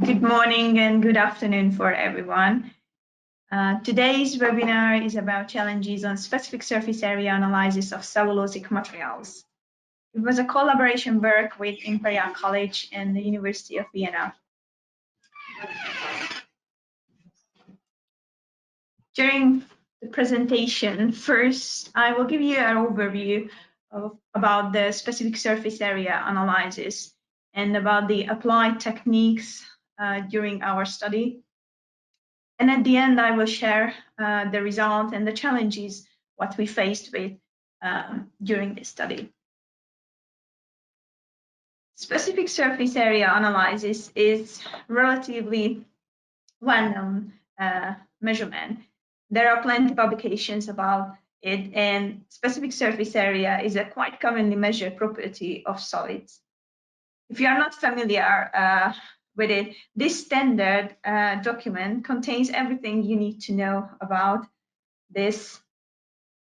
Good morning and good afternoon for everyone. Today's webinar is about challenges on specific surface area analysis of cellulosic materials. It was a collaboration work with Imperial College and the University of Vienna. During the presentation, first, I will give you an overview about the specific surface area analysis and about the applied techniques during our study. And at the end, I will share the result and the challenges what we faced with during this study. Specific surface area analysis is relatively well-known measurement. There are plenty of publications about it, and specific surface area is a quite commonly measured property of solids. If you are not familiar with it, this standard document contains everything you need to know about this.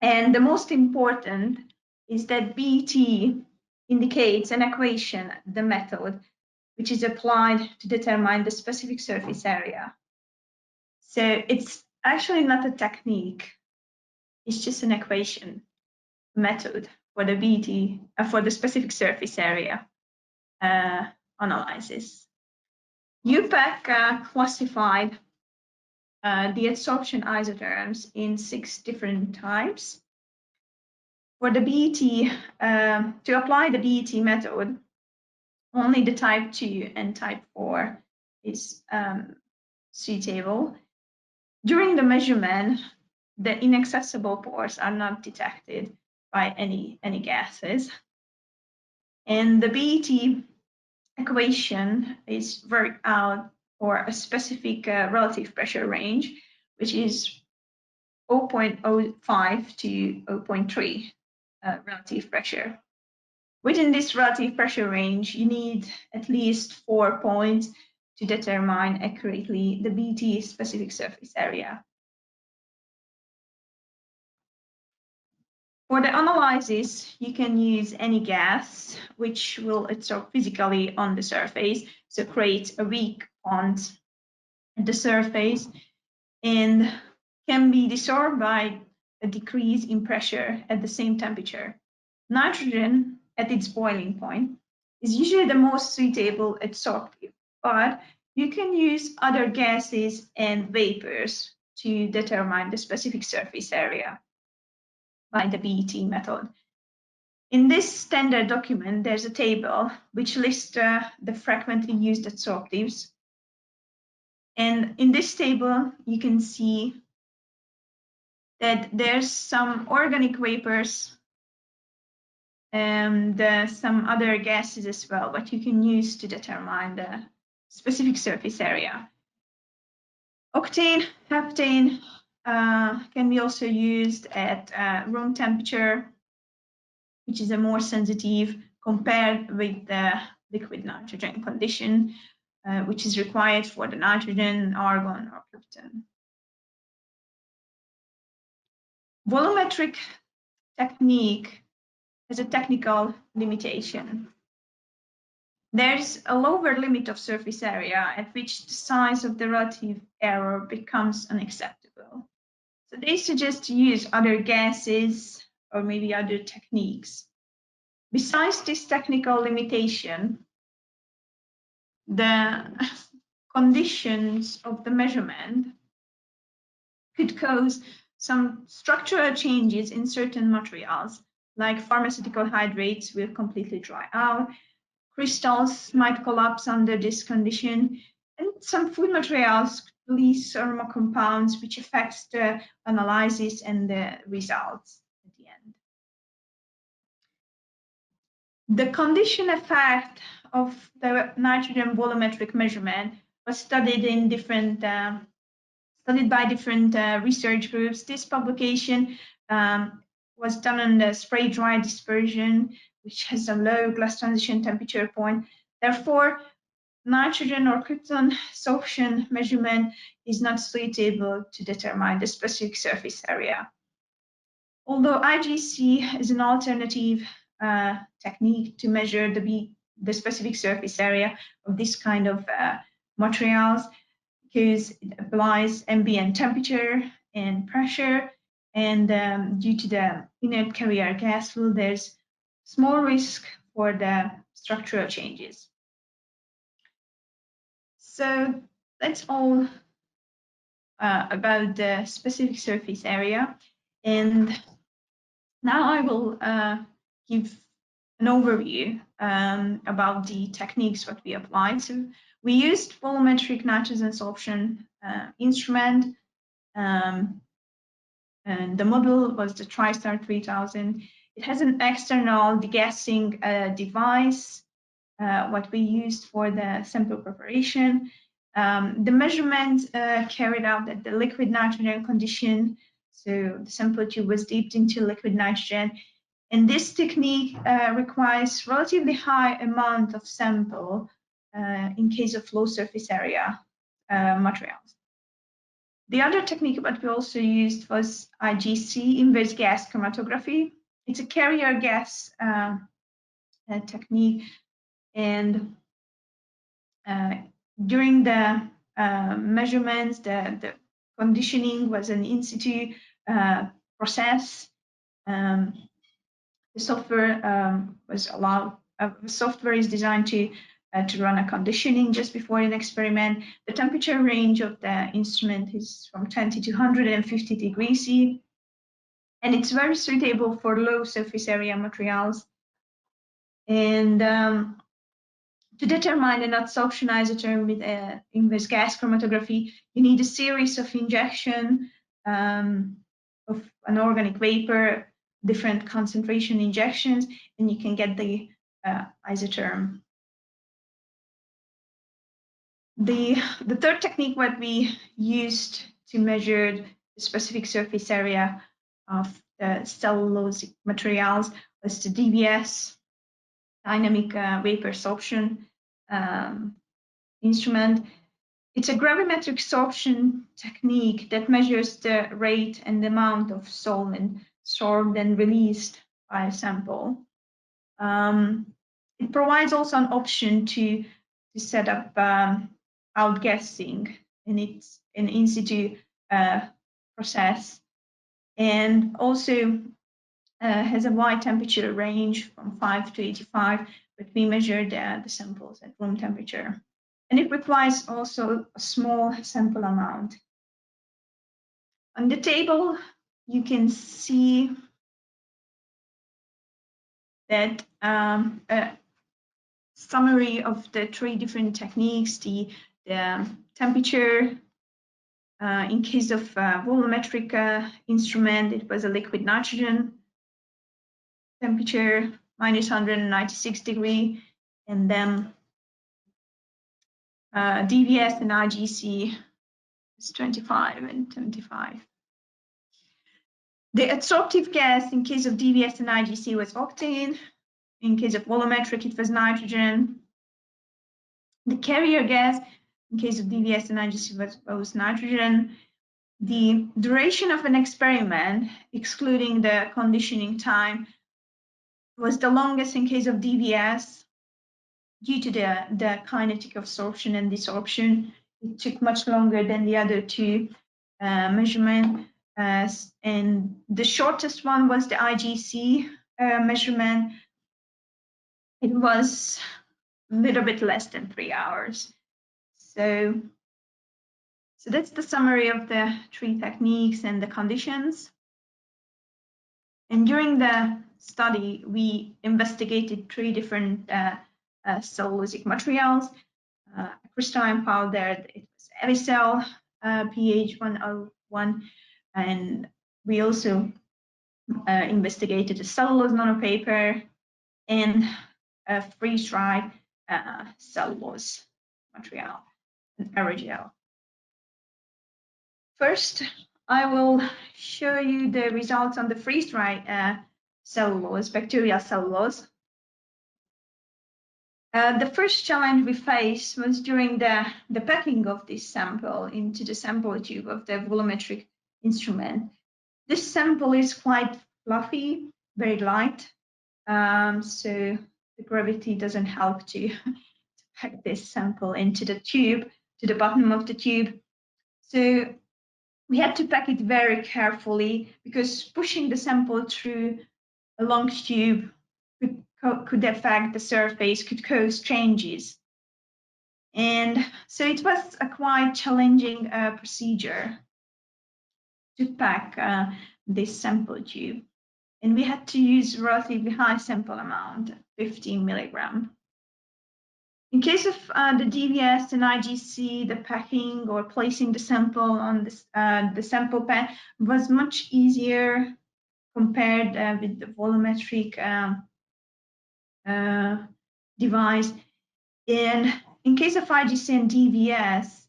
And the most important is that BT indicates an equation, the method, which is applied to determine the specific surface area. So it's actually not a technique, it's just an equation method for the BT, for the specific surface area analysis. UPAC classified the adsorption isotherms in 6 different types. For the BET, to apply the BET method, only the type 2 and type 4 is suitable. During the measurement, the inaccessible pores are not detected by any gases. And the BET equation is worked out for a specific relative pressure range, which is 0.05 to 0.3 relative pressure. Within this relative pressure range, you need at least 4 points to determine accurately the BT specific surface area. For the analysis, you can use any gas which will adsorb physically on the surface, so create a weak bond at the surface and can be desorbed by a decrease in pressure at the same temperature. Nitrogen at its boiling point is usually the most suitable adsorptive, but you can use other gases and vapors to determine the specific surface area by the BET method. In this standard document, there's a table which lists the frequently used adsorptives. And in this table, you can see that there's some organic vapors and some other gases as well, what you can use to determine the specific surface area. Octane, heptane can be also used at room temperature, which is a more sensitive compared with the liquid nitrogen condition, which is required for the nitrogen, argon, or krypton. Volumetric technique has a technical limitation. There's a lower limit of surface area at which the size of the relative error becomes unacceptable. So they suggest to use other gases or maybe other techniques. Besides this technical limitation, the conditions of the measurement could cause some structural changes in certain materials, like pharmaceutical hydrates will completely dry out, crystals might collapse under this condition, and some food materials release aroma compounds, which affects the analysis and the results at the end. The condition effect of the nitrogen volumetric measurement was studied in different studied by different research groups. This publication was done on the spray dry dispersion, which has a low glass transition temperature point. Therefore, nitrogen or krypton sorption measurement is not suitable to determine the specific surface area. Although IGC is an alternative technique to measure the specific surface area of this kind of materials because it applies ambient temperature and pressure, and due to the inert carrier gas flow, there's small risk for the structural changes. So that's all about the specific surface area. And now I will give an overview about the techniques what we applied. So we used volumetric nitrogen sorption instrument, and the model was the TriStar 3000. It has an external degassing device, what we used for the sample preparation. The measurement carried out at the liquid nitrogen condition. So the sample tube was dipped into liquid nitrogen. And this technique requires relatively high amount of sample in case of low surface area materials. The other technique that we also used was IGC, inverse gas chromatography. It's a carrier gas technique, and during the measurements, the conditioning was an in-situ process. The software was allowed. The software is designed to run a conditioning just before an experiment. The temperature range of the instrument is from 20 to 150 degrees C, and it's very suitable for low surface area materials. And to determine an adsorption isotherm with inverse gas chromatography, you need a series of injection of an organic vapor, different concentration injections, and you can get the isotherm. The third technique what we used to measure the specific surface area of the cellulosic materials was the DVS, dynamic vapor sorption instrument. It's a gravimetric sorption technique that measures the rate and the amount of solvent sorbed and released by a sample. It provides also an option to set up outgassing, and it's an in-situ process, and also has a wide temperature range from 5 to 85, but we measure the samples at room temperature. And it requires also a small sample amount. On the table, you can see that a summary of the 3 different techniques, the temperature. In case of volumetric instrument, it was a liquid nitrogen temperature, minus 196 degree, and then DVS and IGC is 25 and 25. The adsorptive gas in case of DVS and IGC was octane. In case of volumetric, it was nitrogen. The carrier gas in case of DVS and IGC was nitrogen. The duration of an experiment, excluding the conditioning time, was the longest in case of DVS due to the kinetic absorption and desorption. It took much longer than the other 2 measurements. And the shortest one was the IGC measurement. It was a little bit less than 3 hours. So that's the summary of the 3 techniques and the conditions. And during the study, we investigated 3 different cellulosic materials. Crystalline powder, it was Avicel, pH 101, and we also investigated the cellulose nanopaper and a freeze-dried cellulose material, aerogel. First, I will show you the results on the freeze-dried cellulose, bacterial cellulose. The first challenge we faced was during the packing of this sample into the sample tube of the volumetric instrument. This sample is quite fluffy, very light, so the gravity doesn't help to pack this sample into the tube. to the bottom of the tube. So we had to pack it very carefully because pushing the sample through a long tube could affect the surface, could cause changes. And so it was a quite challenging procedure to pack this sample tube. And we had to use relatively high sample amount, 15 milligram. In case of the DVS and IGC, the packing or placing the sample on this, the sample pen was much easier compared with the volumetric device. And in case of IGC and DVS,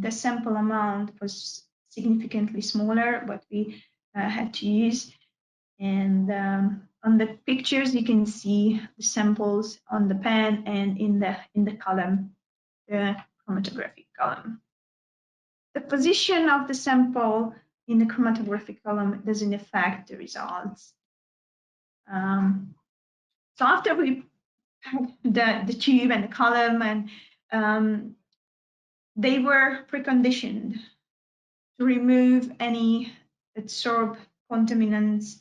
the sample amount was significantly smaller, what we had to use. And on the pictures, you can see the samples on the pen and in the column, the chromatographic column. The position of the sample in the chromatographic column doesn't affect the results. So after we had the tube and the column, and they were preconditioned to remove any adsorbed contaminants.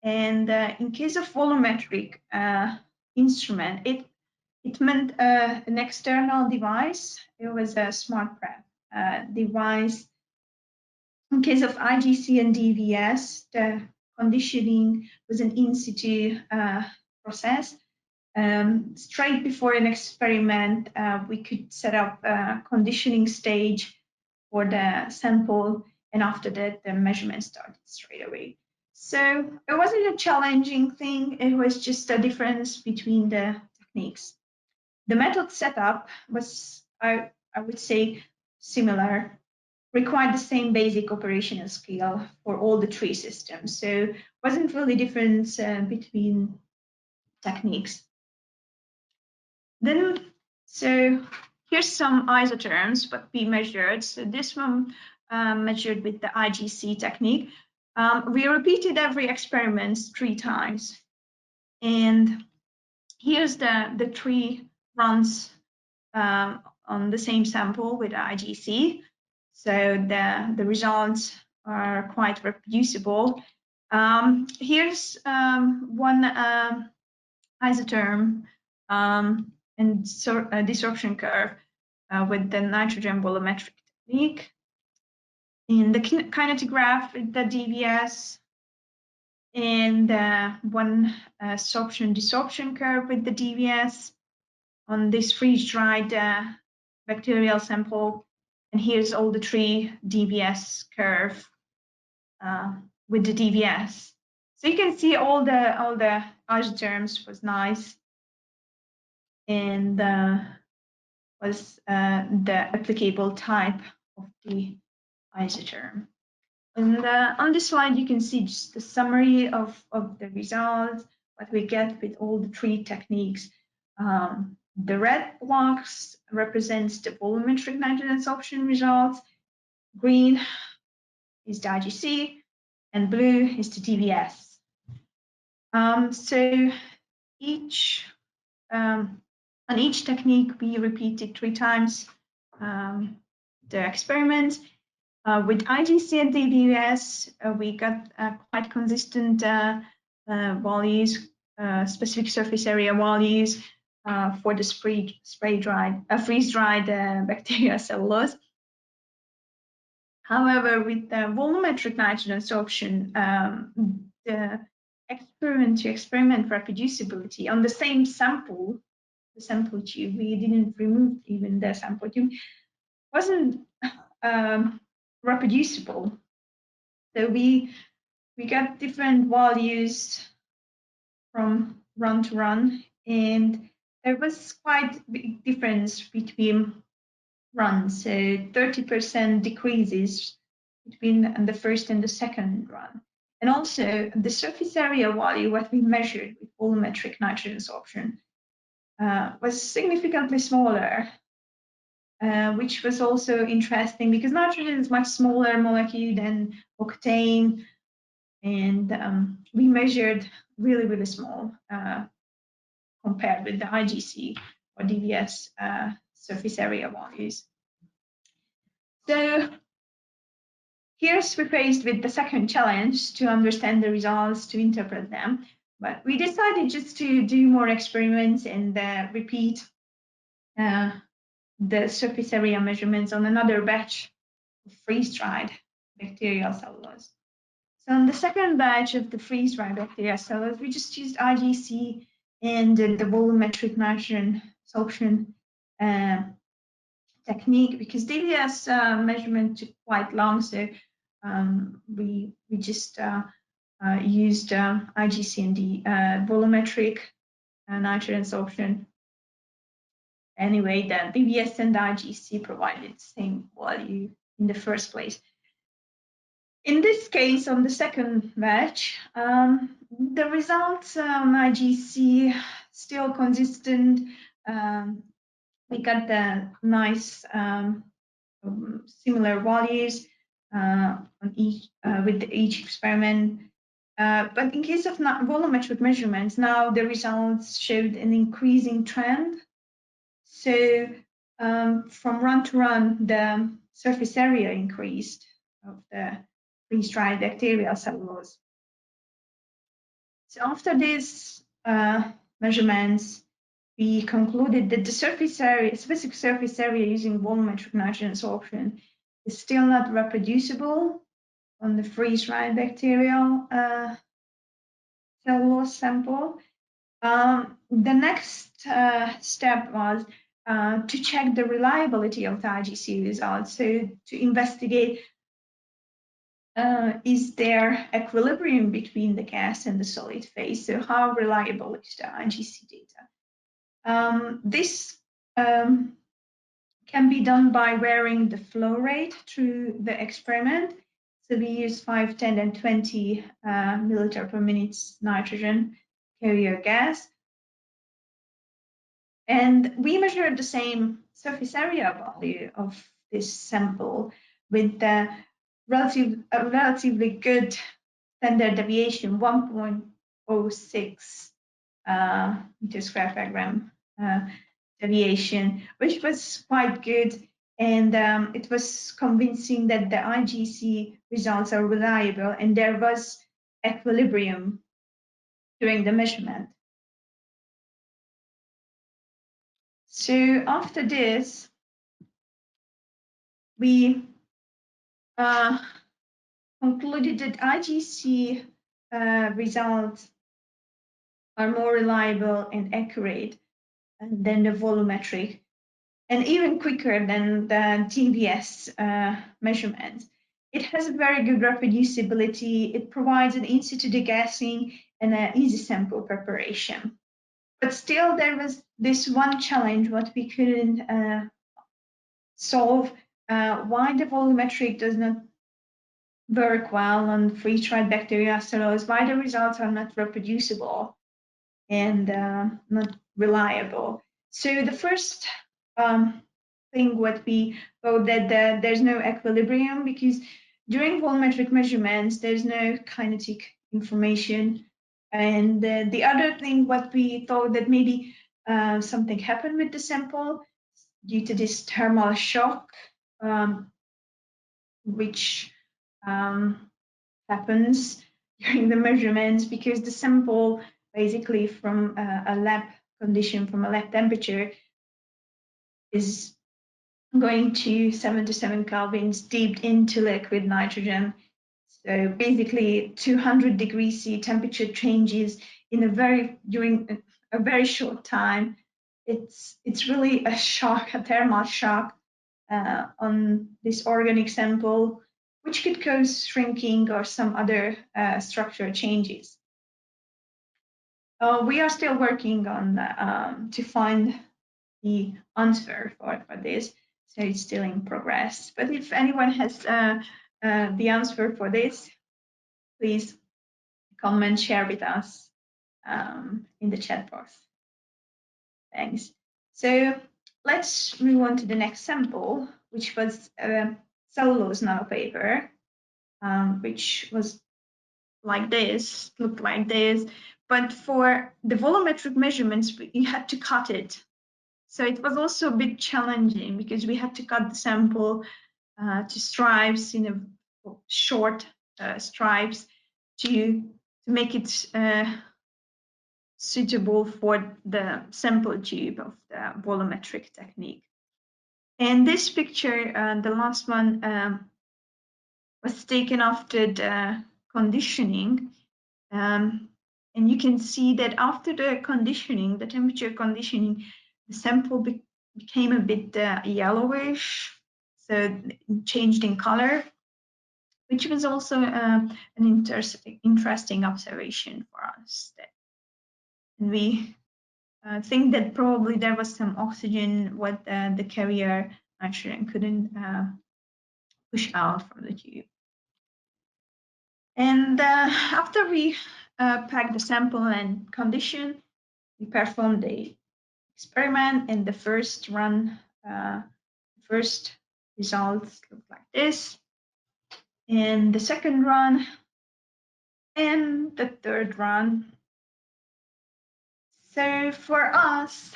And in case of volumetric instrument, it meant an external device. It was a smart prep device. In case of IGC and DVS, the conditioning was an in situ process. Straight before an experiment, we could set up a conditioning stage for the sample, and after that, the measurement started straight away. So it wasn't a challenging thing, it was just a difference between the techniques. The method setup was, I would say, similar, required the same basic operational skill for all the three systems. So it wasn't really difference between techniques. Then, so here's some isotherms, what we measured. So this one measured with the IGC technique. We repeated every experiment 3 times. And here's the 3 runs on the same sample with IGC. So the results are quite reproducible. Here's one isotherm and desorption curve with the nitrogen volumetric technique. In the kinetograph, the DVS, and one sorption-desorption curve with the DVS on this freeze-dried bacterial sample. And here's all the 3 DVS curve with the DVS. So you can see all the isotherms was nice, and was the applicable type of the isotherm. And on this slide, you can see just the summary of the results, what we get with all the 3 techniques. The red blocks represents the volumetric nitrogen absorption results. Green is the IGC, and blue is the DVS. So on each technique, we repeated 3 times the experiment. With IGC and DVS, we got quite consistent values, specific surface area values for the freeze-dried bacteria cellulose. However, with the volumetric nitrogen absorption, the experiment reproducibility on the same sample, the sample tube, we didn't remove even the sample tube, wasn't reproducible. So we got different values from run to run, and there was quite a big difference between runs. So 30% decreases between the first and the second run. And also the surface area value, what we measured with volumetric nitrogen absorption, was significantly smaller, which was also interesting because nitrogen is much smaller molecule than octane, and we measured really, really small compared with the IGC or DVS surface area values. So here's we're faced with the second challenge to understand the results, to interpret them. But we decided just to do more experiments and repeat the surface area measurements on another batch of freeze-dried bacterial cellulose. So on the second batch of the freeze-dried bacterial cellulose, we just used IGC and the volumetric nitrogen absorption technique, because DVS measurement took quite long, so we just used IGC and the volumetric nitrogen absorption. Anyway, the DVS and the IGC provided the same value in the first place. In this case, on the second batch, the results on IGC still consistent. We got the nice similar values on each with each experiment. But in case of volumetric measurements, now the results showed an increasing trend. So from run to run, the surface area increased of the freeze-dried bacterial cellulose. So after these measurements, we concluded that the surface area, specific surface area using volumetric nitrogen absorption is still not reproducible on the freeze-dried bacterial cellulose sample. The next step was to check the reliability of the IGC results, so to investigate is there equilibrium between the gas and the solid phase, so how reliable is the IGC data. This can be done by varying the flow rate through the experiment. So we use 5, 10, and 20 milliliter per minute nitrogen carrier gas. And we measured the same surface area value of this sample with the relatively good standard deviation, 1.06 meter square per gram deviation, which was quite good. And it was convincing that the IGC results are reliable and there was equilibrium during the measurement. So after this, we concluded that IGC results are more reliable and accurate than the volumetric, and even quicker than the DVS measurements. It has a very good reproducibility. It provides an in situ degassing and an easy sample preparation. But still, there was this one challenge what we couldn't solve, why the volumetric does not work well on freeze-dried bacterial cellulose, why the results are not reproducible and not reliable. So the first thing what we thought that there's no equilibrium, because during volumetric measurements, there's no kinetic information. And the other thing what we thought that maybe something happened with the sample due to this thermal shock, which happens during the measurements, because the sample basically from a lab condition, from a lab temperature, is going to 77 kelvins deep into liquid nitrogen. So basically 200 degrees C temperature changes in during a very short time. It's really a shock, a thermal shock on this organic sample, which could cause shrinking or some other structural changes. We are still working on to find the answer for this, so it's still in progress. But if anyone has the answer for this, please comment, share with us in the chat box. Thanks. So let's move on to the next sample, which was cellulose nanopaper, which was like this, looked like this. But for the volumetric measurements, we had to cut it. So it was also a bit challenging because we had to cut the sample to stripes in a short stripes to make it suitable for the sample tube of the volumetric technique. And this picture, the last one, was taken after the conditioning. And you can see that after the conditioning, the temperature conditioning, the sample became a bit yellowish, so it changed in color, which was also an interesting observation for us. And we think that probably there was some oxygen what the carrier nitrogen couldn't push out from the tube. And after we packed the sample and condition, we performed the experiment, and the first run, first results look like this, and the second run, and the third run. So for us,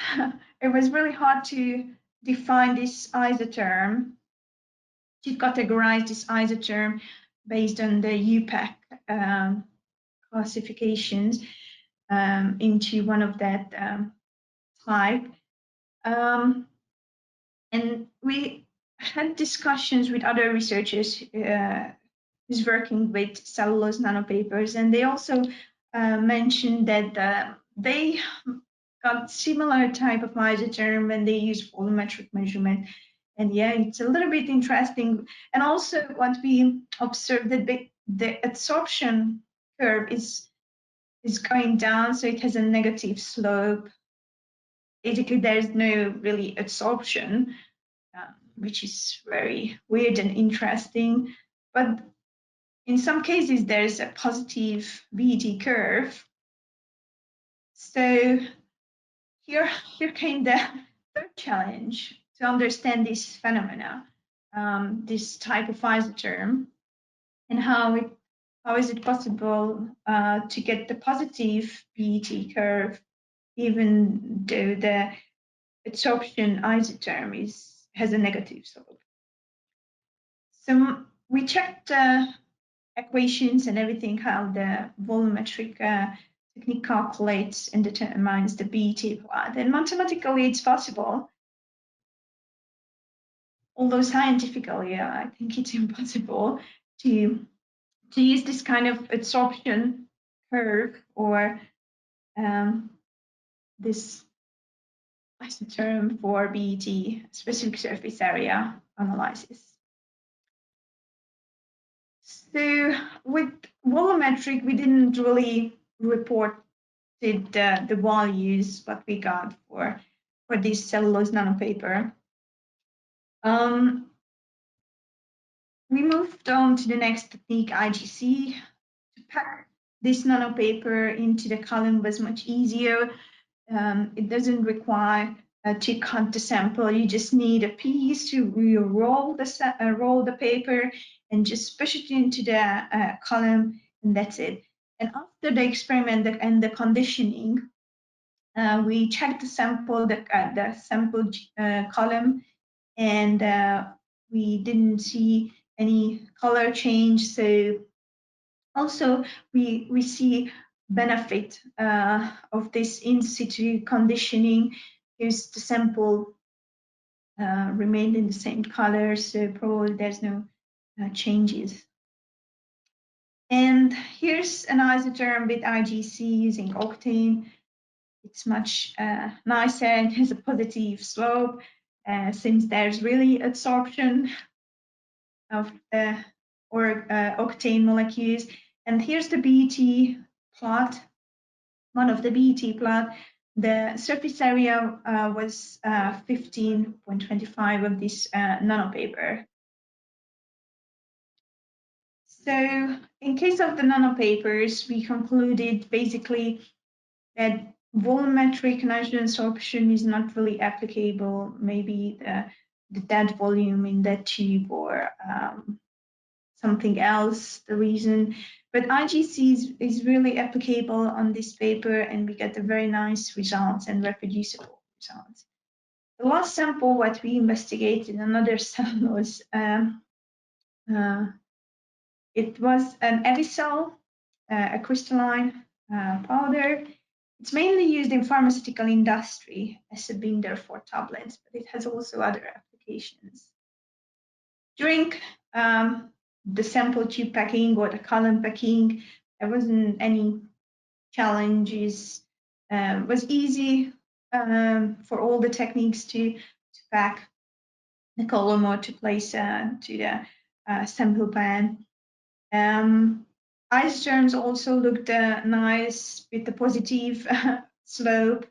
it was really hard to define this isotherm, to categorize this isotherm based on the UPAC classifications into one of that type. And we had discussions with other researchers who's working with cellulose nanopapers, and they also mentioned that they got similar type of isotherm when they use volumetric measurement. And yeah, it's a little bit interesting. And also what we observed that the adsorption curve is going down, so it has a negative slope. Basically, there's no really adsorption, which is very weird and interesting. But in some cases, there's a positive BET curve. So here came the third challenge to understand this phenomena, this type of isotherm, and how is it possible to get the positive BET curve even though the adsorption isotherm has a negative slope. So we checked equations and everything, how the volumetric technique calculates and determines the BET plot. And mathematically, it's possible. Although scientifically, I think it's impossible to use this kind of adsorption curve or this isotherm for BET, specific surface area analysis. So with volumetric, we didn't really report the values what we got for this cellulose nanopaper. We moved on to the next technique, IGC. To pack this nanopaper into the column was much easier. It doesn't require to cut the sample. You just need a piece to roll the paper and just push it into the column, and that's it. And after the experiment and the conditioning, we checked the sample, the sample column, and we didn't see any color change. So also we see benefit of this in situ conditioning, because the sample remained in the same color, so probably there's no changes. And here's an isotherm with IGC using octane. It's much nicer and has a positive slope since there's really adsorption of the octane molecules. And here's the BET plot, one of the BET plot. The surface area was 15.25 of this nanopaper. So in case of the nanopapers, we concluded basically that volumetric nitrogen sorption is not really applicable. Maybe the dead volume in that tube or something else, the reason. But IGC is really applicable on this paper, and we get a very nice results and reproducible results. The last sample what we investigated, another cellulose It was an Evisol, a crystalline powder. It's mainly used in pharmaceutical industry as a binder for tablets, but it has also other applications. During the sample tube packing or the column packing, there wasn't any challenges. Was easy for all the techniques to pack the column or to place to the sample pan. Ice germs also looked nice with the positive slope.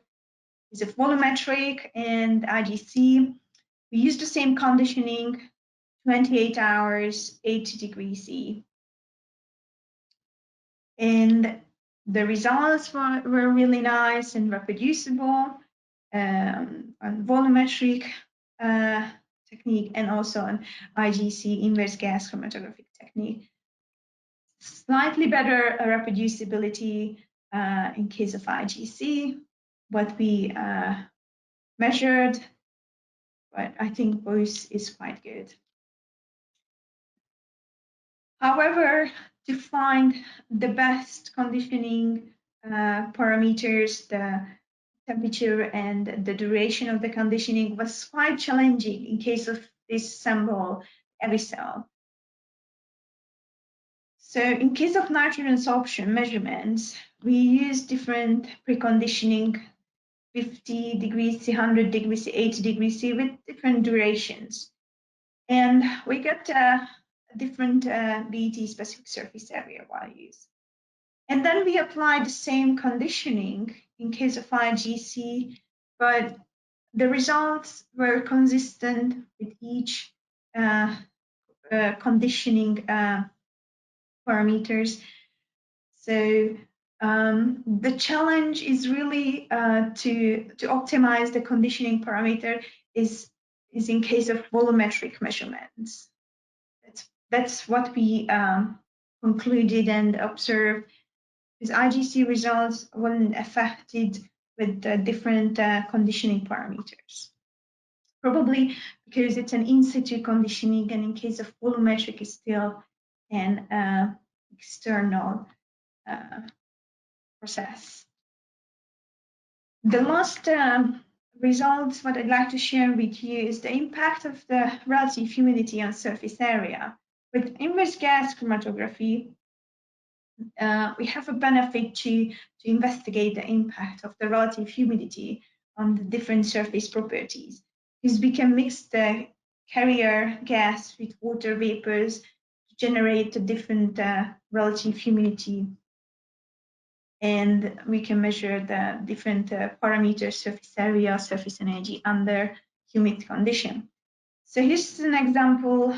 It's a volumetric and IGC. We used the same conditioning, 28 hours, 80 degrees C. And the results were really nice and reproducible on volumetric technique and also on IGC, inverse gas chromatographic technique. Slightly better reproducibility in case of IGC, what we measured, but I think both is quite good. However, to find the best conditioning parameters, the temperature and the duration of the conditioning was quite challenging in case of this sample Evisol. So in case of nitrogen absorption measurements, we use different preconditioning, 50 degrees C, 100 degrees C, 80 degrees C with different durations. And we get different BET specific surface area values. And then we apply the same conditioning in case of IGC, but the results were consistent with each conditioning parameters. So the challenge is really to optimize the conditioning parameter is in case of volumetric measurements. That's what we concluded and observed, because IGC results weren't affected with different conditioning parameters. Probably because it's an in situ conditioning, and in case of volumetric, is still an external process. The last results, what I'd like to share with you, is the impact of the relative humidity on surface area. With inverse gas chromatography, we have a benefit to investigate the impact of the relative humidity on the different surface properties, because we can mix the carrier gas with water vapors to generate a different relative humidity, and we can measure the different parameters, surface area, surface energy under humid condition. So here's an example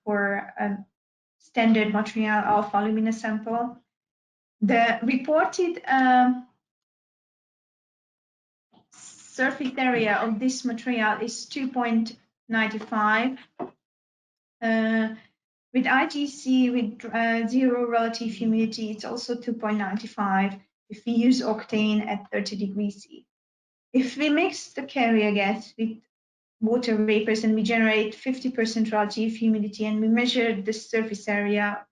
for a standard material alpha alumina sample. The reported surface area of this material is 2.95. With IGC with zero relative humidity, it's also 2.95 if we use octane at 30 degrees C. If we mix the carrier gas with water vapors and we generate 50% relative humidity and we measure the surface area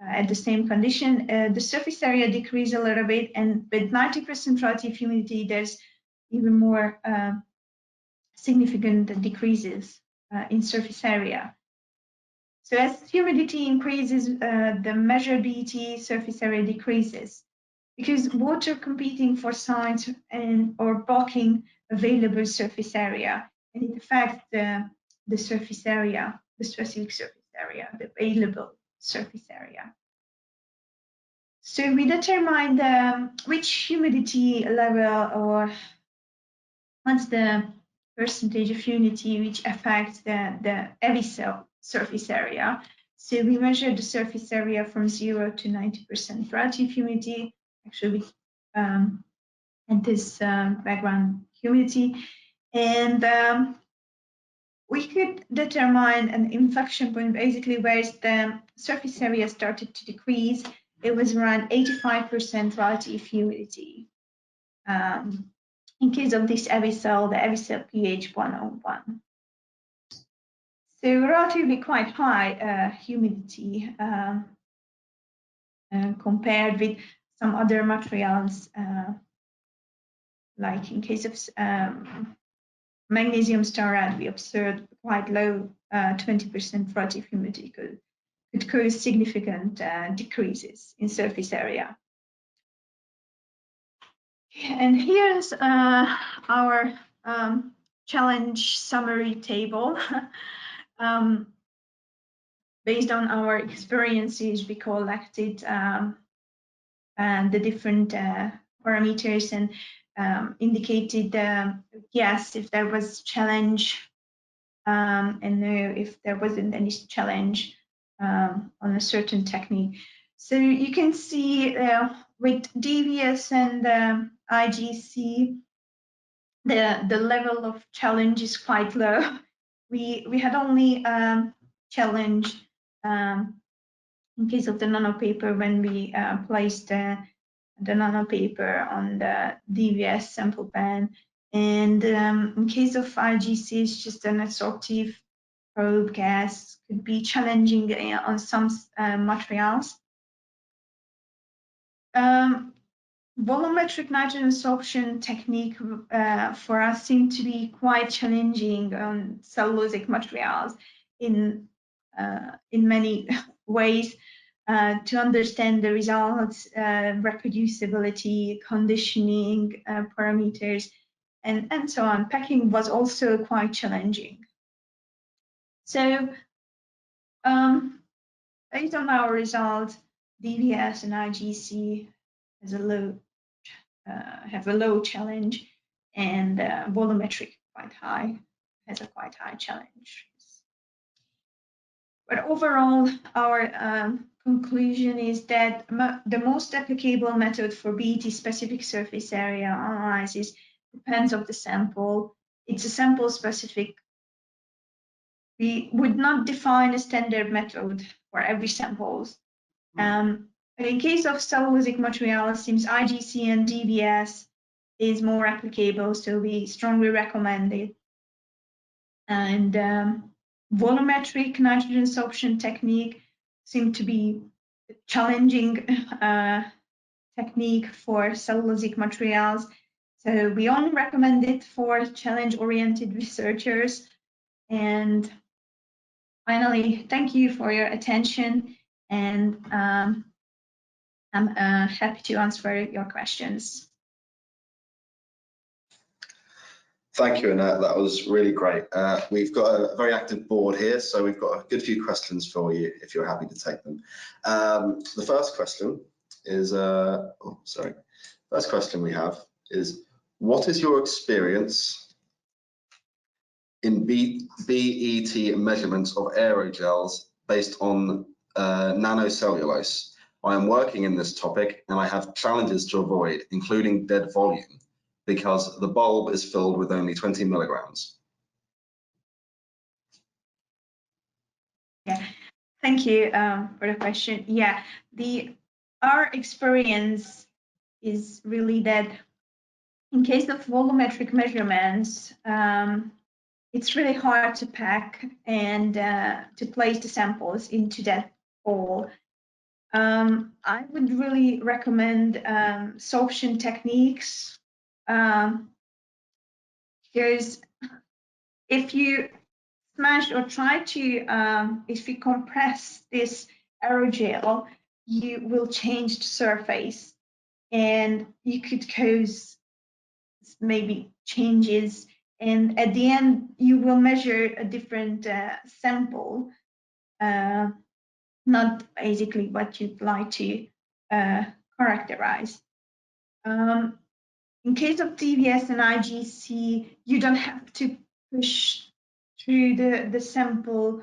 at the same condition, the surface area decreases a little bit, and with 90% relative humidity, there's even more significant decreases in surface area. So as humidity increases, the measured BET surface area decreases, because water competing for sites or blocking available surface area, and it affects the surface area, the specific surface area, the available surface area. So we determined which humidity level, or what's the percentage of humidity which affects the Evisol surface area. So we measured the surface area from 0 to 90% relative humidity, actually at this background humidity. And we could determine an inflection point, basically where the surface area started to decrease. It was around 85% relative humidity. In case of this Evisol, the Evisol pH 101. So relatively quite high humidity compared with some other materials, like in case of magnesium stearate, we observed quite low 20% relative humidity could cause significant decreases in surface area. And here's our challenge summary table. Based on our experiences, we collected the different parameters and indicated yes if there was challenge and no if there wasn't any challenge on a certain technique. So you can see with DVS and IGC, the level of challenge is quite low. We had only challenge in case of the nanopaper when we placed the nanopaper on the DVS sample pan. And in case of IGC, it's just an adsorptive probe gas, could be challenging on some materials. Volumetric nitrogen absorption technique for us seemed to be quite challenging on cellulosic materials in many ways. To understand the results, reproducibility, conditioning parameters, and so on. Packing was also quite challenging. So based on our results, DVS and IGC has have a low challenge, and volumetric quite high, has a quite high challenge. But overall, our conclusion is that the most applicable method for BET-specific surface area analysis depends on the sample. It's a sample-specific. We would not define a standard method for every sample. But in case of cellulosic materials, seems IGC and DVS is more applicable, so we strongly recommend it. And volumetric nitrogen absorption technique seemed to be a challenging technique for cellulosic materials. So we only recommend it for challenge-oriented researchers. And finally, thank you for your attention, and I'm happy to answer your questions. Thank you, Annette. That was really great. We've got a very active board here, so we've got a good few questions for you if you're happy to take them. The first question is, first question we have is, what is your experience in BET measurements of aerogels based on nanocellulose? I am working in this topic and I have challenges to avoid, including dead volume, because the bulb is filled with only 20 milligrams. Yeah, thank you for the question. Yeah, our experience is really that in case of volumetric measurements, it's really hard to pack and to place the samples into that bowl. I would really recommend sorption techniques, because if you smash or try to, if you compress this aerogel, you will change the surface and you could cause maybe changes. And at the end, you will measure a different sample, not basically what you'd like to characterize. In case of DVS and IGC, you don't have to push through the sample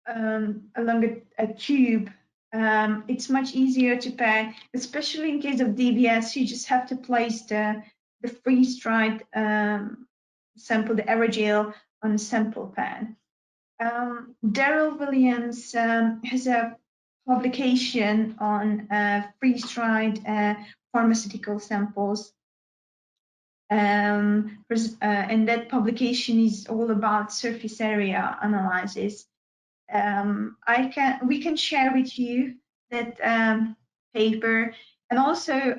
along a tube. It's much easier to pack, especially in case of DVS. You just have to place the freeze-dried sample, the aerogel, on a sample pan. Daryl Williams has a publication on freeze-dried pharmaceutical samples. and that publication is all about surface area analysis. We can share with you that paper, and also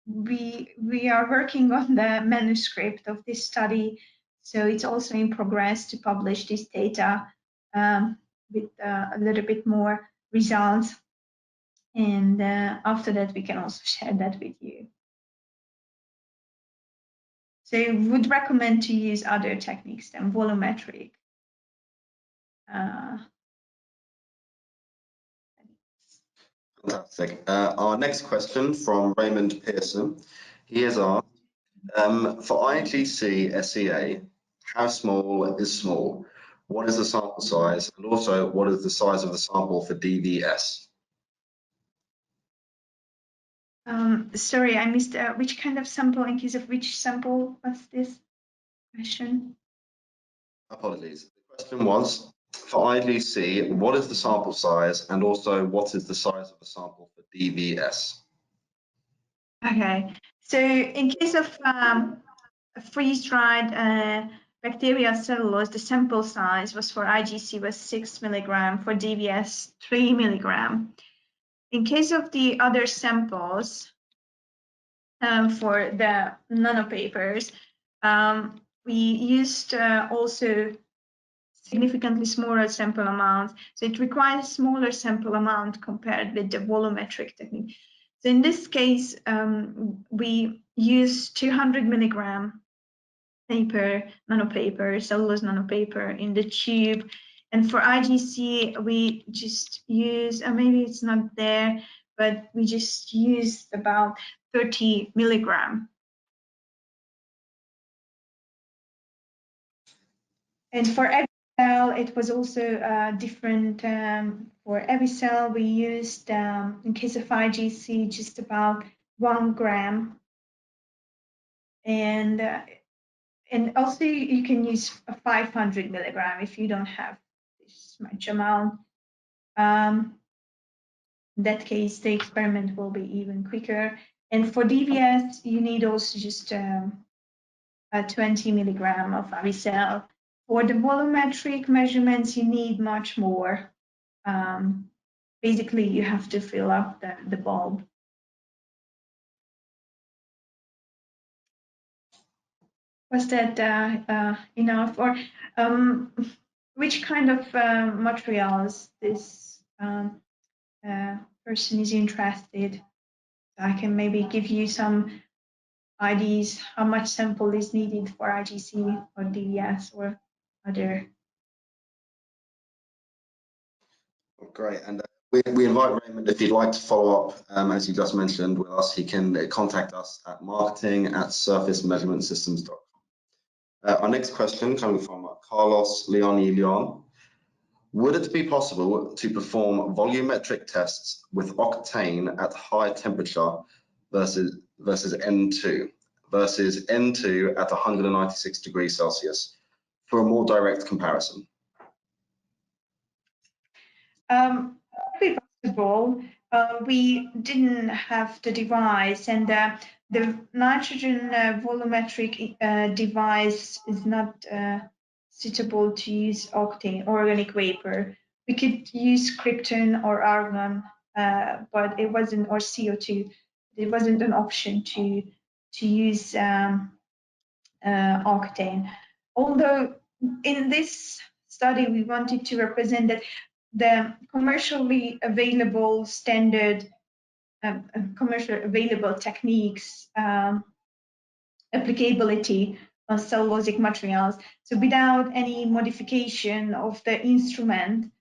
we are working on the manuscript of this study, so it's also in progress to publish this data with a little bit more results, and after that we can also share that with you. So I would recommend to use other techniques than volumetric. Fantastic. Our next question from Raymond Pearson. He has asked, for IGC SEA, how small is small? What is the sample size? And also, what is the size of the sample for DVS? Sorry, I missed which kind of sample, in case of which sample was this question? Apologies. The question was, for IGC, what is the sample size? And also, what is the size of the sample for DVS? Okay, so in case of freeze-dried bacteria cellulose, the sample size was for IGC was 6 milligram, for DVS 3 milligram. In case of the other samples, for the nanopapers, we used also significantly smaller sample amounts. So it requires smaller sample amount compared with the volumetric technique. So in this case, we use 200 milligram paper, nanopaper, cellulose nanopaper in the tube. And for IGC, we just use, maybe it's not there, but we just used about 30 milligram. And for every cell, it was also different. For every cell, we used, in case of IGC, just about 1 gram. And also you can use a 500 milligram if you don't have this much amount. In that case, the experiment will be even quicker. And for DVS, you need also just 20 milligram of avicel. For the volumetric measurements, you need much more. Basically, you have to fill up the bulb. Was that enough? Or which kind of materials this person is interested? I can maybe give you some ideas how much sample is needed for IGC or DVS or other. Great, and we invite Raymond, if he'd like to follow up, as you just mentioned, with us, he can contact us at marketing@surfacemeasurementsystems.com. Our next question coming from Carlos Leon. Would it be possible to perform volumetric tests with octane at high temperature versus N2 at 196 degrees Celsius for a more direct comparison? Be possible. We didn't have the device, and the nitrogen volumetric device is not suitable to use octane, organic vapor. We could use krypton or argon, but it wasn't, or CO2. It wasn't an option to use octane. Although in this study, we wanted to represent that the commercially available standard, commercially available techniques, applicability of cellulosic materials. So without any modification of the instrument,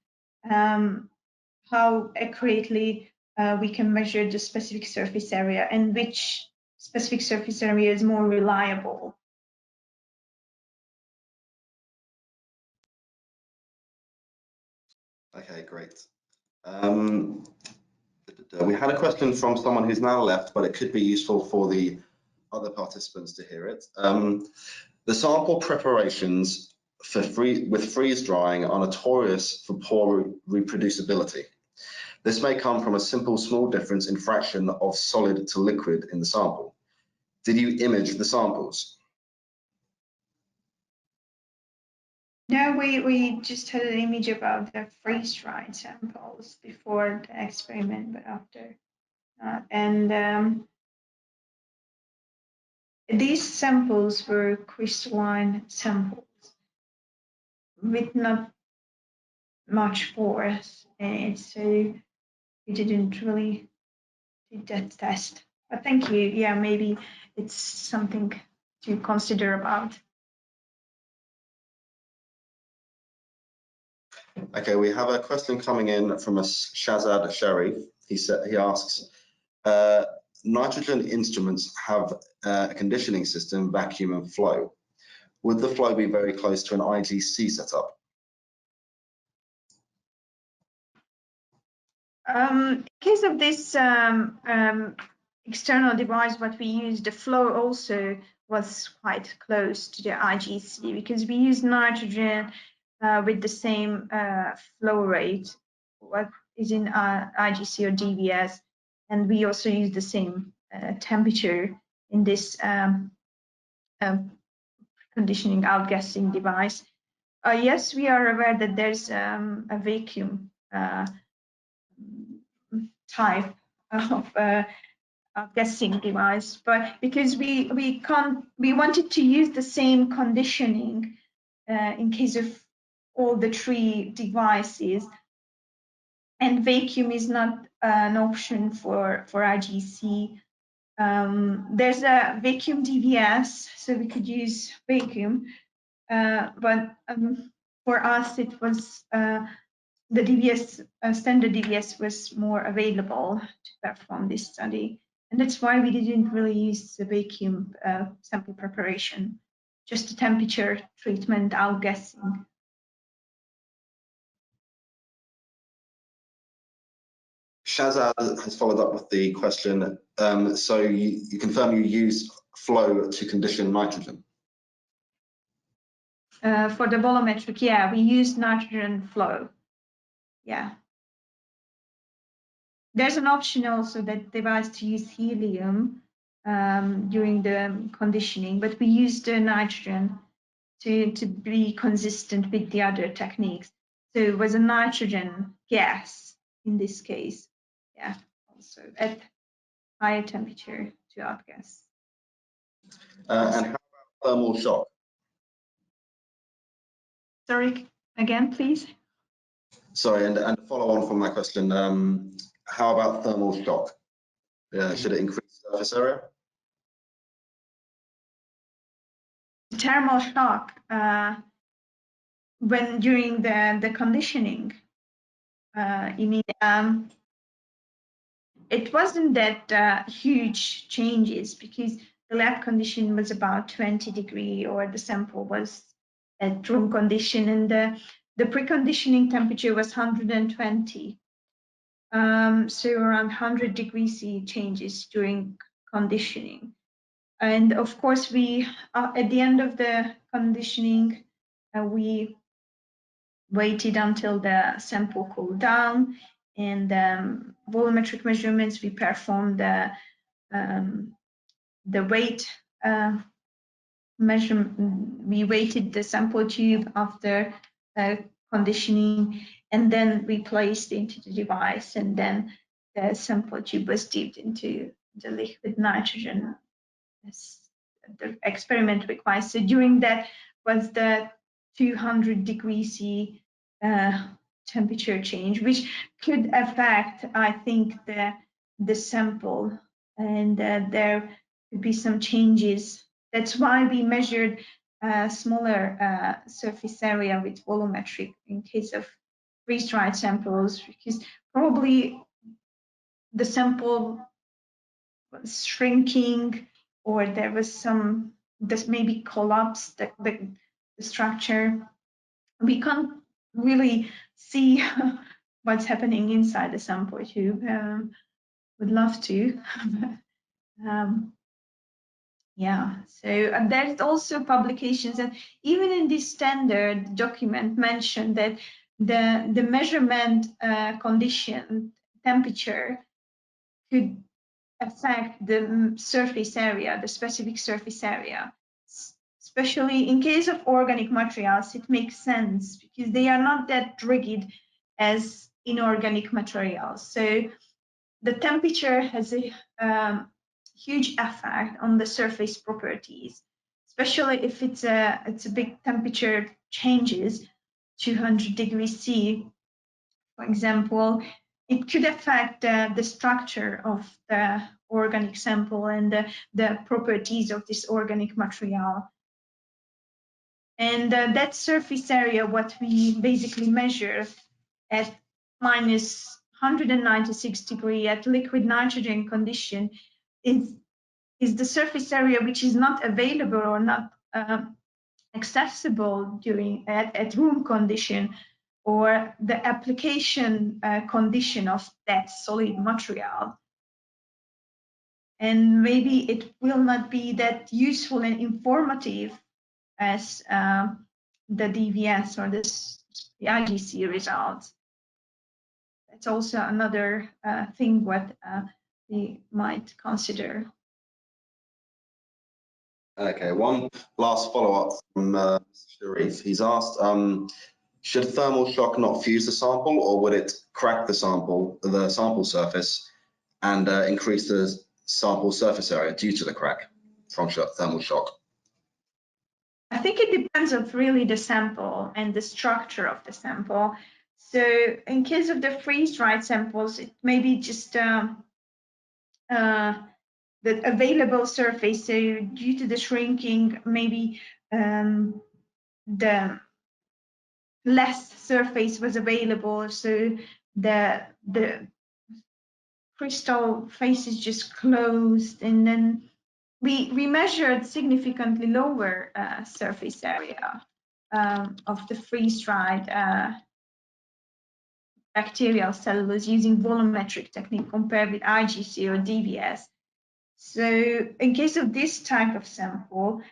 how accurately we can measure the specific surface area and which specific surface area is more reliable. Okay, great. We had a question from someone who's now left, but it could be useful for the other participants to hear it. The sample preparations with freeze drying are notorious for poor reproducibility. This may come from a simple small difference in fraction of solid to liquid in the sample. Did you image the samples? No, we just had an image about the freeze-dried samples before the experiment, but after. These samples were crystalline samples with not much pores in it, so we didn't really do that test. But thank you. Yeah, maybe it's something to consider about. Okay, we have a question coming in from a Shazad Sharif. He asks, nitrogen instruments have a conditioning system, vacuum and flow. Would the flow be very close to an IGC setup? In case of this external device, what we used, the flow also was quite close to the IGC because we use nitrogen with the same flow rate, what is in IGC or DVS, and we also use the same temperature in this conditioning outgassing device. Yes, we are aware that there's a vacuum type of outgassing device, but because we wanted to use the same conditioning in case of all the three devices, and vacuum is not an option for IGC. There's a vacuum DVS, so we could use vacuum, but for us it was the DVS standard DVS was more available to perform this study, and that's why we didn't really use the vacuum sample preparation, just the temperature treatment outgassing. Shazad has followed up with the question, so you confirm you use flow to condition nitrogen? For the volumetric, yeah, we use nitrogen flow. Yeah. There's an option also that device to use helium during the conditioning, but we use the nitrogen to be consistent with the other techniques. So it was a nitrogen gas in this case. Yeah, also at higher temperature to outgas. And how about thermal shock? Sorry, again, please. Sorry, and to follow on from that question, how about thermal shock? Should it increase surface area? Thermal shock when during the conditioning. You mean it wasn't that huge changes because the lab condition was about 20 degree, or the sample was at room condition, and the preconditioning temperature was 120. So around 100 degrees C changes during conditioning. And of course, we at the end of the conditioning, we waited until the sample cooled down, and volumetric measurements, we performed the weight measurement. We weighted the sample tube after conditioning, and then we placed into the device, and then the sample tube was dipped into the liquid nitrogen as the experiment requires. So during that was the 200 degrees C temperature change, which could affect, I think, the sample, and there could be some changes. That's why we measured smaller surface area with volumetric in case of freeze-dried samples, because probably the sample was shrinking, or there was some, this maybe collapsed the structure. We can't really see what's happening inside the sample tube. Would love to. Yeah, so there's also publications, and even in this standard document mentioned that the measurement condition temperature could affect the surface area, the specific surface area. Especially in case of organic materials, it makes sense because they are not that rigid as inorganic materials. So the temperature has a huge effect on the surface properties, especially if it's a big temperature changes, 200 degrees C, for example. It could affect the structure of the organic sample and the properties of this organic material. And that surface area, what we basically measure at minus 196 degree at liquid nitrogen condition is the surface area which is not available or not accessible during at room condition, or the application condition of that solid material. And maybe it will not be that useful and informative as the DVS or the IGC results. That's also another thing what we might consider. Okay, one last follow-up from Sharif. He's asked, should thermal shock not fuse the sample, or would it crack the sample surface, and increase the sample surface area due to the crack from thermal shock? I think it depends on really the sample and the structure of the sample. So in case of the freeze-dried samples, it may be just the available surface. So due to the shrinking, maybe the less surface was available. So the crystal face is just closed, and then we measured significantly lower surface area of the freeze-dried bacterial cellulose using volumetric technique compared with IGC or DVS. So in case of this type of sample,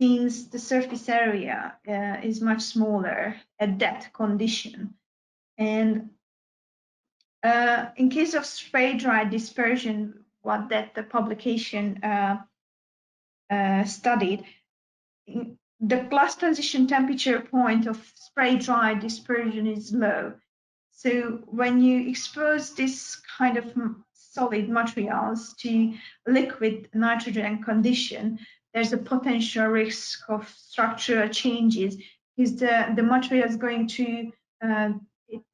since the surface area is much smaller at that condition, and in case of spray-dried dispersion, what that the publication studied, the glass transition temperature point of spray-dried dispersion is low. So when you expose this kind of solid materials to liquid nitrogen condition, there's a potential risk of structural changes because the material is going to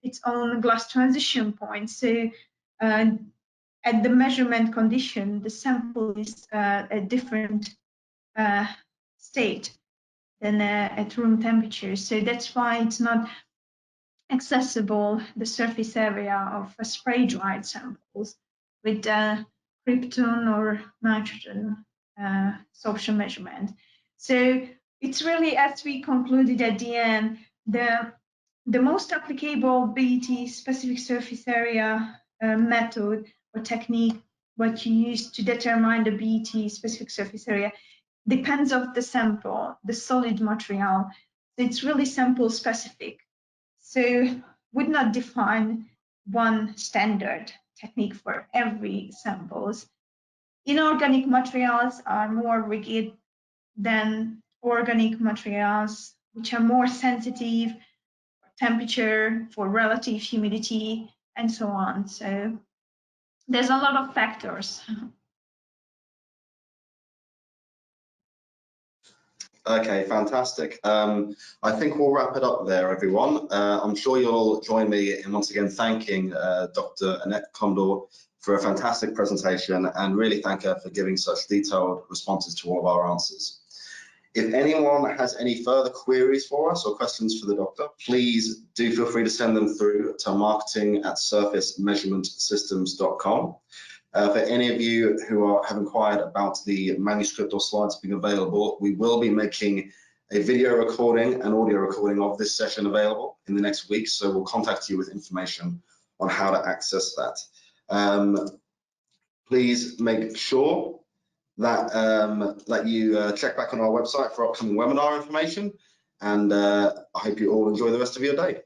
its own glass transition point. So at the measurement condition, the sample is a different state than at room temperature. So that's why it's not accessible, the surface area of spray-dried samples with krypton or nitrogen sorption measurement. So it's really, as we concluded at the end, the most applicable BET specific surface area method or technique what you use to determine the BET specific surface area depends on the sample, the solid material. So it's really sample specific. So would not define one standard technique for every samples. Inorganic materials are more rigid than organic materials, which are more sensitive for temperature, for relative humidity, and so on. So there's a lot of factors. Okay, fantastic. I think we'll wrap it up there, everyone. I'm sure you'll join me in once again thanking Dr. Annette Condor for a fantastic presentation, and really thank her for giving such detailed responses to all of our answers. If anyone has any further queries for us or questions for the doctor, please do feel free to send them through to marketing@surfacemeasurementsystems.com. For any of you who have inquired about the manuscript or slides being available, we will be making a video recording and audio recording of this session available in the next week, so we'll contact you with information on how to access that. Please make sure that, that you check back on our website for upcoming webinar information, and I hope you all enjoy the rest of your day.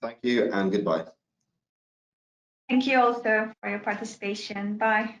Thank you and goodbye. Thank you also for your participation. Bye.